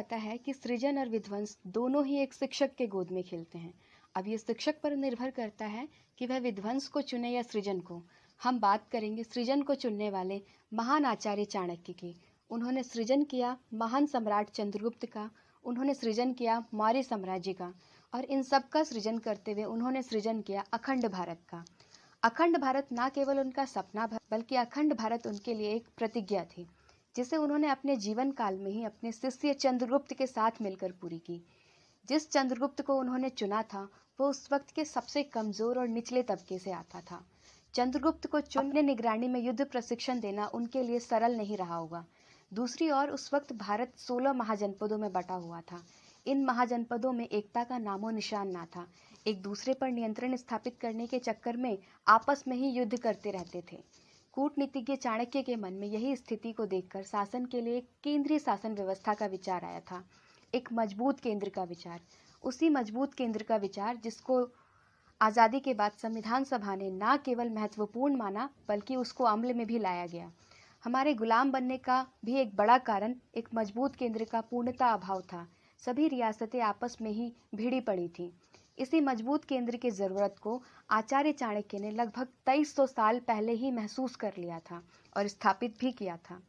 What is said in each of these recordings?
जाता है कि सृजन और विध्वंस दोनों ही एक शिक्षक के गोद में खेलते हैं। अब ये शिक्षक पर निर्भर करता है कि वह विध्वंस को चुने या सृजन को। हम बात करेंगे सृजन को चुनने वाले महान आचार्य चाणक्य की। उन्होंने सृजन किया महान सम्राट चंद्रगुप्त का, उन्होंने सृजन किया मौर्य साम्राज्य का, और इन सब का सृजन करते हुए उन्होंने सृजन किया अखंड भारत का। अखंड भारत ना केवल उनका सपना बल्कि अखंड भारत उनके लिए एक प्रतिज्ञा थी, जिसे उन्होंने अपने जीवन काल में ही अपने शिष्य चंद्रगुप्त के साथ मिलकर पूरी की। जिस चंद्रगुप्त को उन्होंने चुना था वो उस वक्त के सबसे कमजोर और निचले तबके से आता था। चंद्रगुप्त को अपने निगरानी में युद्ध प्रशिक्षण देना उनके लिए सरल नहीं रहा होगा। दूसरी ओर उस वक्त भारत 16 महाजनपदों में बटा हुआ था। इन महाजनपदों में एकता का नामो निशान ना था। एक दूसरे पर नियंत्रण स्थापित करने के चक्कर में आपस में ही युद्ध करते रहते थे। कूटनीतिज्ञ चाणक्य के मन में यही स्थिति को देखकर शासन के लिए एक केंद्रीय शासन व्यवस्था का विचार आया था, एक मजबूत केंद्र का विचार। उसी मजबूत केंद्र का विचार जिसको आज़ादी के बाद संविधान सभा ने न केवल महत्वपूर्ण माना बल्कि उसको अमल में भी लाया गया। हमारे गुलाम बनने का भी एक बड़ा कारण एक मजबूत केंद्र का पूर्णता अभाव था। सभी रियासतें आपस में ही भिड़ी पड़ी थीं। इसी मजबूत केंद्र की ज़रूरत को आचार्य चाणक्य ने लगभग 2300 साल पहले ही महसूस कर लिया था और स्थापित भी किया था।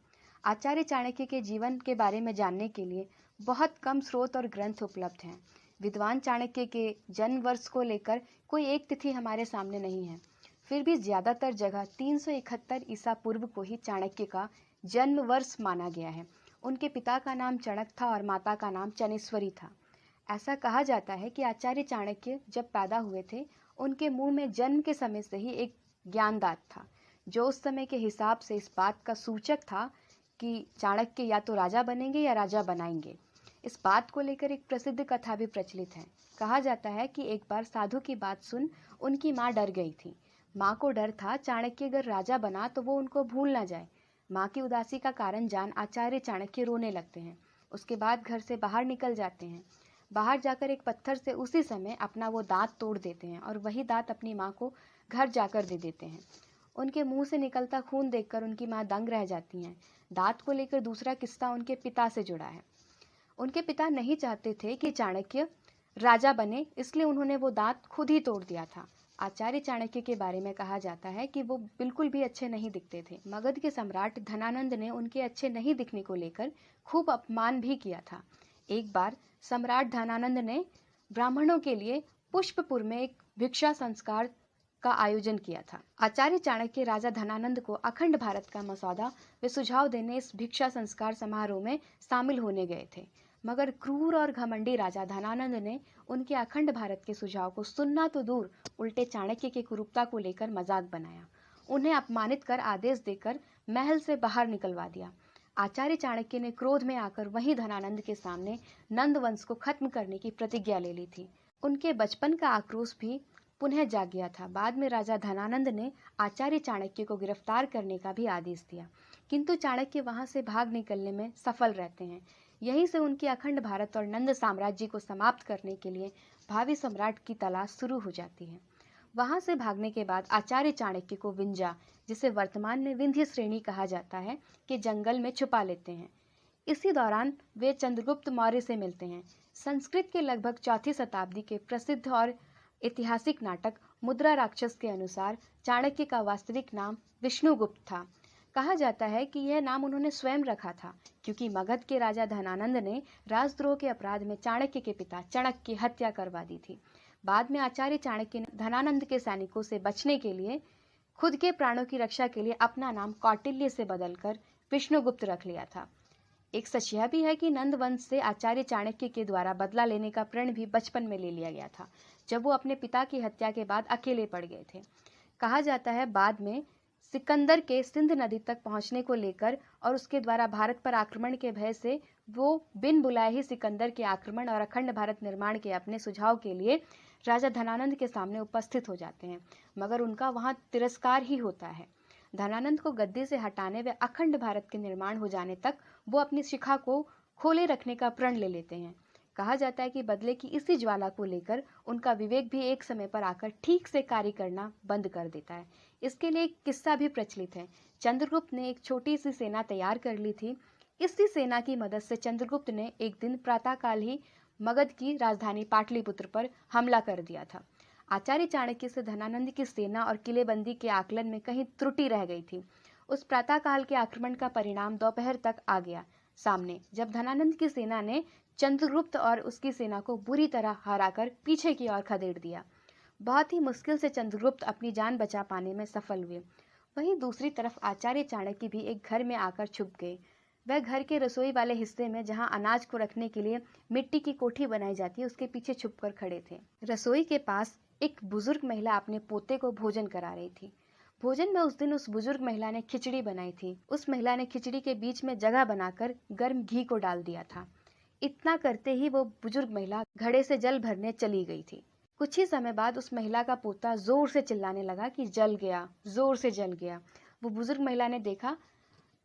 आचार्य चाणक्य के जीवन के बारे में जानने के लिए बहुत कम स्रोत और ग्रंथ उपलब्ध हैं। विद्वान चाणक्य के जन्म वर्ष को लेकर कोई एक तिथि हमारे सामने नहीं है। फिर भी ज़्यादातर जगह 371 ईसा पूर्व को ही चाणक्य का जन्म वर्ष माना गया है। उनके पिता का नाम चणक था और माता का नाम चनेश्वरी था। ऐसा कहा जाता है कि आचार्य चाणक्य जब पैदा हुए थे उनके मुंह में जन्म के समय से ही एक ज्ञानदात था, जो उस समय के हिसाब से इस बात का सूचक था कि चाणक्य या तो राजा बनेंगे या राजा बनाएंगे। इस बात को लेकर एक प्रसिद्ध कथा भी प्रचलित है। कहा जाता है कि एक बार साधु की बात सुन उनकी माँ डर गई थी। माँ को डर था चाणक्य अगर राजा बना तो वो उनको भूल ना जाए। माँ की उदासी का कारण जान आचार्य चाणक्य रोने लगते हैं। उसके बाद घर से बाहर निकल जाते हैं। बाहर जाकर एक पत्थर से उसी समय अपना वो दांत तोड़ देते हैं और वही दांत अपनी माँ को घर जाकर दे देते हैं। उनके मुंह से निकलता खून देखकर उनकी माँ दंग रह जाती हैं। दांत को लेकर दूसरा किस्सा उनके पिता से जुड़ा है। उनके पिता नहीं चाहते थे कि चाणक्य राजा बने, इसलिए उन्होंने वो दांत खुद ही तोड़ दिया था। आचार्य चाणक्य के बारे में कहा जाता है कि वो बिल्कुल भी अच्छे नहीं दिखते थे। मगध के सम्राट धनानंद ने उनके अच्छे नहीं दिखने को लेकर खूब अपमान भी किया था। एक बार सम्राट धनानंद ने ब्राह्मणों के लिए पुष्पपुर में एक भिक्षा संस्कार का आयोजन किया था। आचार्य चाणक्य राजा धनानंद को अखंड भारत का मसौदा वे सुझाव देने इस भिक्षा संस्कार समारोह में शामिल होने गए थे, मगर क्रूर और घमंडी राजा धनानंद ने उनके अखंड भारत के सुझाव को सुनना तो दूर उल्टे चाणक्य की कुरूपता को लेकर मजाक बनाया। उन्हें अपमानित कर आदेश देकर महल से बाहर निकलवा दिया। आचार्य चाणक्य ने क्रोध में आकर वहीं धनानंद के सामने नंद वंश को खत्म करने की प्रतिज्ञा ले ली थी। उनके बचपन का आक्रोश भी पुनः जाग गया था। बाद में राजा धनानंद ने आचार्य चाणक्य को गिरफ्तार करने का भी आदेश दिया, किंतु चाणक्य वहां से भाग निकलने में सफल रहते हैं। यहीं से उनकी अखंड भारत और नंद साम्राज्य को समाप्त करने के लिए भावी सम्राट की तलाश शुरू हो जाती है। वहां से भागने के बाद आचार्य चाणक्य को विंध्या, जिसे वर्तमान में विंध्य श्रेणी कहा जाता है, के जंगल में छुपा लेते हैं। इसी दौरान वे चंद्रगुप्त मौर्य से मिलते हैं। संस्कृत के लगभग 4वीं शताब्दी के प्रसिद्ध और ऐतिहासिक नाटक मुद्रा राक्षस के अनुसार चाणक्य का वास्तविक नाम विष्णुगुप्त था। कहा जाता है कि यह नाम उन्होंने स्वयं रखा था क्योंकि मगध के राजा धनानंद ने राजद्रोह के अपराध में चाणक्य के पिता चणक की हत्या करवा दी थी। बाद में आचार्य चाणक्य ने धनानंद के सैनिकों से बचने के लिए खुद के प्राणों की रक्षा के लिए अपना नाम कौटिल्य से बदलकर विष्णुगुप्त रख लिया था। एक सच यह भी है कि नंद वंश से आचार्य चाणक्य के द्वारा बदला लेने का प्रण भी बचपन में ले लिया गया था, जब वो अपने पिता की हत्या के बाद अकेले पड़ गए थे। कहा जाता है बाद में सिकंदर के सिंध नदी तक पहुंचने को लेकर और उसके द्वारा भारत पर आक्रमण के भय से वो बिन बुलाए ही सिकंदर के आक्रमण और अखंड भारत निर्माण के अपने सुझाव के लिए राजा धनानंद के सामने उपस्थित हो जाते हैं, मगर उनका वहां तिरस्कार ही होता है। धनानंद को गद्दी से हटाने व अखंड भारत के निर्माण हो जाने तक वो अपनी शिखा को खोले रखने का प्रण ले लेते हैं। कहा जाता है कि बदले की इसी ज्वाला को लेकर उनका विवेक भी एक समय पर आकर ठीक से कार्य करना बंद कर देता है। इसके लिए एक किस्सा भी प्रचलित है। चंद्रगुप्त ने एक छोटी सी सेना तैयार कर ली थी। इसी सेना की मदद से चंद्रगुप्त ने एक दिन प्रातःकाल ही मगध की राजधानी पाटलिपुत्र पर हमला कर दिया था। आचार्य चाणक्य से धनानंद की सेना और किलेबंदी के आकलन में कहीं त्रुटि रह गई थी। उस प्रातःकाल के आक्रमण का परिणाम दोपहर तक आ गया सामने, जब धनानंद की सेना ने चंद्रगुप्त और उसकी सेना को बुरी तरह हराकर पीछे की ओर खदेड़ दिया। बहुत ही मुश्किल से चंद्रगुप्त अपनी जान बचा पाने में सफल हुए। वहीं दूसरी तरफ आचार्य चाणक्य भी एक घर में आकर छुप गए। वह घर के रसोई वाले हिस्से में, जहां अनाज को रखने के लिए मिट्टी की कोठी बनाई जाती है, उसके पीछे छुपकर खड़े थे। रसोई के पास एक बुजुर्ग महिला अपने पोते को भोजन करा रही थी। भोजन में उस दिन उस बुजुर्ग महिला ने खिचड़ी बनाई थी। उस महिला ने खिचड़ी के बीच में जगह बनाकर गर्म घी को डाल दिया था। इतना करते ही वो बुजुर्ग महिला घड़े से जल भरने चली गई थी। कुछ ही समय बाद उस महिला का पोता जोर से चिल्लाने लगा कि जल गया, जोर से जल गया। वो बुजुर्ग महिला ने देखा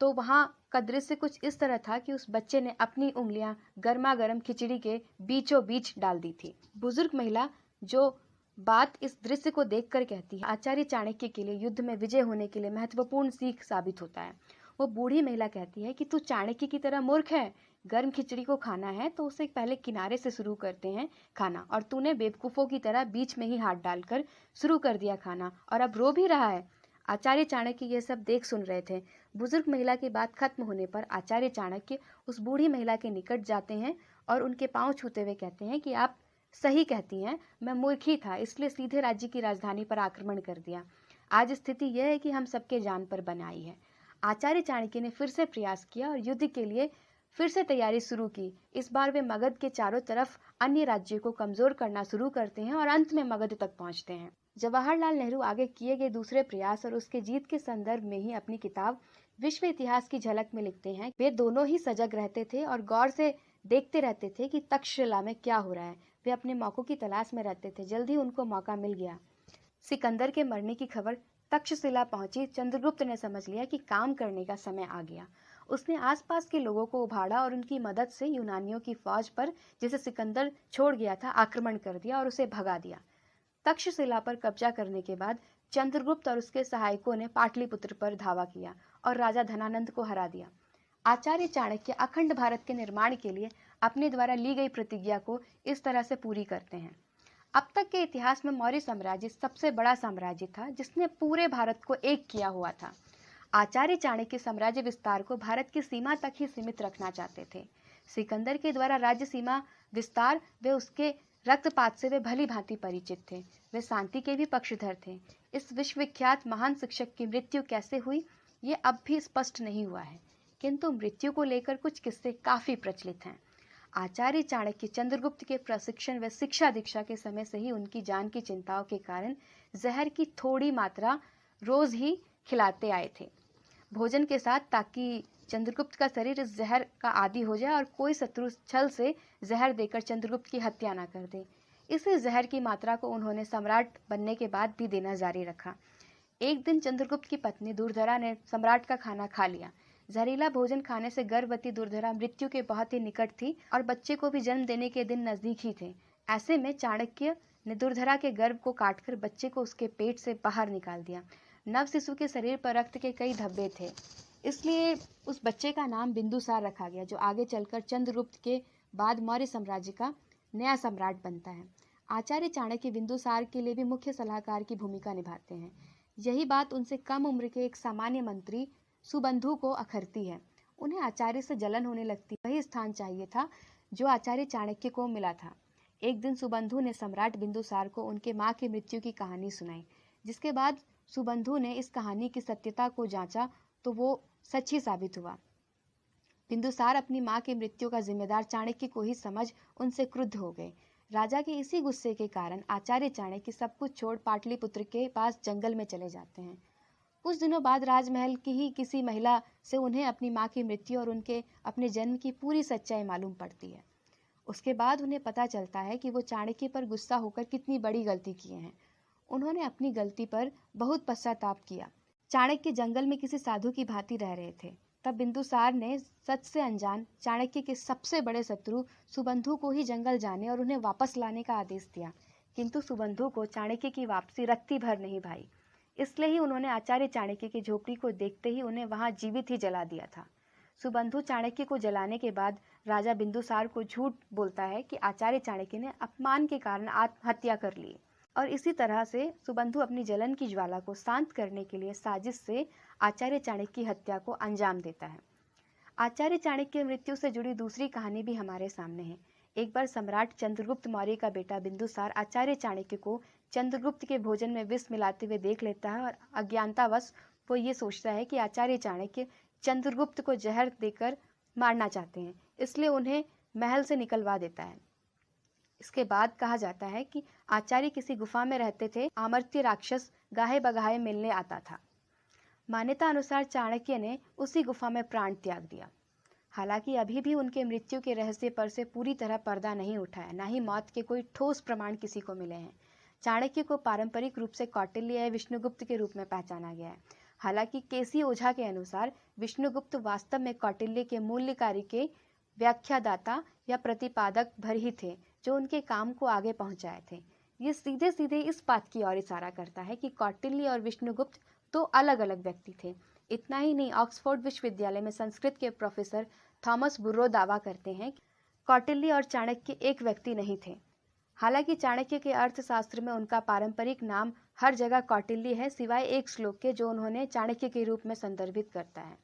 तो वहां का दृश्य कुछ इस तरह था कि उस बच्चे ने अपनी उंगलियां गर्मा गर्म खिचड़ी के बीचों बीच डाल दी थी। बुजुर्ग महिला जो बात इस दृश्य को देखकर कहती है, आचार्य चाणक्य के लिए युद्ध में विजय होने के लिए महत्वपूर्ण सीख साबित होता है। वो बूढ़ी महिला कहती है कि तू चाणक्य की तरह मूर्ख है। गर्म खिचड़ी को खाना है तो उसे पहले किनारे से शुरू करते हैं खाना, और तूने बेवकूफों की तरह बीच में ही हाथ डालकर शुरू कर दिया खाना, और अब रो भी रहा है। आचार्य चाणक्य ये सब देख सुन रहे थे। बुजुर्ग महिला की बात खत्म होने पर आचार्य चाणक्य उस बूढ़ी महिला के निकट जाते हैं और उनके पांव छूते हुए कहते हैं कि आप सही कहती हैं, मैं मूर्ख ही था, इसलिए सीधे राज्य की राजधानी पर आक्रमण कर दिया। आज स्थिति यह है कि हम सबके जान पर बनाई है। आचार्य चाणक्य ने फिर से प्रयास किया और युद्ध के लिए फिर से तैयारी शुरू की। इस बार वे मगध के चारों तरफ अन्य राज्यों को कमजोर करना शुरू करते हैं और अंत में मगध तक पहुंचते हैं। जवाहरलाल नेहरू आगे किए गए दूसरे प्रयास और उसके जीत के संदर्भ में ही अपनी किताब विश्व इतिहास की झलक में लिखते हैं, वे दोनों ही सजग रहते थे और गौर से देखते रहते थे कि तक्षशिला में क्या हो रहा है। वे अपने मौकों की तलाश में रहते थे। जल्द ही उनको मौका मिल गया। सिकंदर के मरने की खबर तक्षशिला पहुंची। चंद्रगुप्त ने समझ लिया कि काम करने का समय आ गया। उसने आसपास के लोगों को उभाड़ा और उनकी मदद से यूनानियों की फौज पर, जिसे सिकंदर छोड़ गया था, आक्रमण कर दिया और उसे भगा दिया। तक्षशिला पर कब्जा करने के बाद चंद्रगुप्त और उसके सहायकों ने पाटलिपुत्र पर धावा किया और राजा धनानंद को हरा दिया। आचार्य चाणक्य अखंड भारत के निर्माण के लिए अपने द्वारा ली गई प्रतिज्ञा को इस तरह से पूरी करते हैं। अब तक के इतिहास में मौर्य साम्राज्य सबसे बड़ा साम्राज्य था जिसने पूरे भारत को एक किया हुआ था। आचार्य चाणक्य साम्राज्य विस्तार को भारत की सीमा तक ही सीमित रखना चाहते थे। सिकंदर के द्वारा राज्य सीमा विस्तार वे उसके रक्तपात से वे भली भांति परिचित थे। वे शांति के भी पक्षधर थे। इस विश्वविख्यात महान शिक्षक की मृत्यु कैसे हुई ये अब भी स्पष्ट नहीं हुआ है, किंतु मृत्यु को लेकर कुछ किस्से काफी प्रचलित हैं। आचार्य चाणक्य चंद्रगुप्त के प्रशिक्षण व शिक्षा दीक्षा के समय से ही उनकी जान की चिंताओं के कारण जहर की थोड़ी मात्रा रोज ही खिलाते आए थे भोजन के साथ, ताकि चंद्रगुप्त का शरीर इस जहर का आदी हो जाए और कोई शत्रु छल से जहर देकर चंद्रगुप्त की हत्या न कर दे। इसी जहर की मात्रा को उन्होंने सम्राट बनने के बाद भी देना जारी रखा। एक दिन चंद्रगुप्त की पत्नी दुर्धरा ने सम्राट का खाना खा लिया। जहरीला भोजन खाने से गर्भवती दुर्धरा मृत्यु के बहुत ही निकट थी और बच्चे को भी जन्म देने के दिन नजदीक ही थे। ऐसे में चाणक्य ने दुर्धरा के गर्भ को काटकर बच्चे को उसके पेट से बाहर निकाल दिया। नव शिशु के शरीर पर रक्त के कई धब्बे थे, इसलिए उस बच्चे का नाम बिंदुसार रखा गया, जो आगे चलकर चंद्रगुप्त के बाद मौर्य साम्राज्य का नया सम्राट बनता है। आचार्य चाणक्य बिंदुसार के लिए भी मुख्य सलाहकार की भूमिका निभाते हैं। यही बात उनसे कम उम्र के एक सामान्य मंत्री सुबंधु को अखरती है। उन्हें आचार्य से जलन होने लगती। वही स्थान चाहिए था जो आचार्य चाणक्य को मिला था। एक दिन सुबंधु ने सम्राट बिंदुसार को उनके मां की मृत्यु की कहानी सुनाई, जिसके बाद सुबंधु ने इस कहानी की सत्यता को जांचा तो वो सच ही साबित हुआ। बिंदुसार अपनी मां की मृत्यु का जिम्मेदार चाणक्य को ही समझ उनसे क्रुद्ध हो गए। राजा के इसी गुस्से के कारण आचार्य चाणक्य सब कुछ छोड़ पाटलिपुत्र के पास जंगल में चले जाते हैं। कुछ दिनों बाद राजमहल की ही किसी महिला से उन्हें अपनी मां की मृत्यु और उनके अपने जन्म की पूरी सच्चाई मालूम पड़ती है। उसके बाद उन्हें पता चलता है कि वो चाणक्य पर गुस्सा होकर कितनी बड़ी गलती किए हैं। उन्होंने अपनी गलती पर बहुत पश्चाताप किया। चाणक्य जंगल में किसी साधु की भांति रह रहे थे। तब बिंदुसार ने सच से अनजान चाणक्य के सबसे बड़े शत्रु सुबंधु को ही जंगल जाने और उन्हें वापस लाने का आदेश दिया, किंतु सुबंधु को चाणक्य की वापसी रत्ती भर नहीं भाई। इसलिए ही उन्होंने आचार्य चाणक्य की झोपड़ी को देखते ही उन्हें वहां जीवित ही जला दिया था। सुबंधु चाणक्य को जलाने के बाद राजा बिंदुसार को झूठ बोलता है कि आचार्य चाणक्य ने अपमान के कारण आत्महत्या कर ली, और इसी तरह से सुबंधु अपनी जलन की ज्वाला को शांत करने के लिए साजिश से आचार्य चाणक्य की हत्या को अंजाम देता है। आचार्य चाणक्य की मृत्यु से जुड़ी दूसरी कहानी भी हमारे सामने है। एक बार सम्राट चंद्रगुप्त मौर्य का बेटा बिंदुसार आचार्य चाणक्य को चंद्रगुप्त के भोजन में विष मिलाते हुए देख लेता है, और अज्ञानतावश वो ये सोचता है कि आचार्य चाणक्य चंद्रगुप्त को जहर देकर मारना चाहते हैं, इसलिए उन्हें महल से निकलवा देता है। इसके बाद कहा जाता है कि आचार्य किसी गुफा में रहते थे। अमर्त्य राक्षस गाहे बगाहे मिलने आता था। मान्यता अनुसार चाणक्य ने उसी गुफा में प्राण त्याग दिया। हालांकि अभी भी उनके मृत्यु के रहस्य पर से पूरी तरह पर्दा नहीं उठा है, ना ही मौत के कोई ठोस प्रमाण किसी को मिले हैं। चाणक्य को पारंपरिक रूप से कौटिल्य या विष्णुगुप्त के रूप में पहचाना गया है। हालांकि केसी ओझा के अनुसार विष्णुगुप्त वास्तव में कौटिल्य के मूल्य कार्य के व्याख्यादाता या प्रतिपादक भर ही थे, जो उनके काम को आगे पहुंचाए थे। ये सीधे सीधे इस बात की ओर इशारा करता है कि कौटिल्य और विष्णुगुप्त दो अलग अलग व्यक्ति थे। इतना ही नहीं, ऑक्सफोर्ड विश्वविद्यालय में संस्कृत के प्रोफेसर थॉमस बुर्रो दावा करते हैं कि कौटिल्य और चाणक्य एक व्यक्ति नहीं थे। हालांकि चाणक्य के अर्थशास्त्र में उनका पारंपरिक नाम हर जगह कौटिल्य है, सिवाय एक श्लोक के जो उन्होंने चाणक्य के रूप में संदर्भित करता है।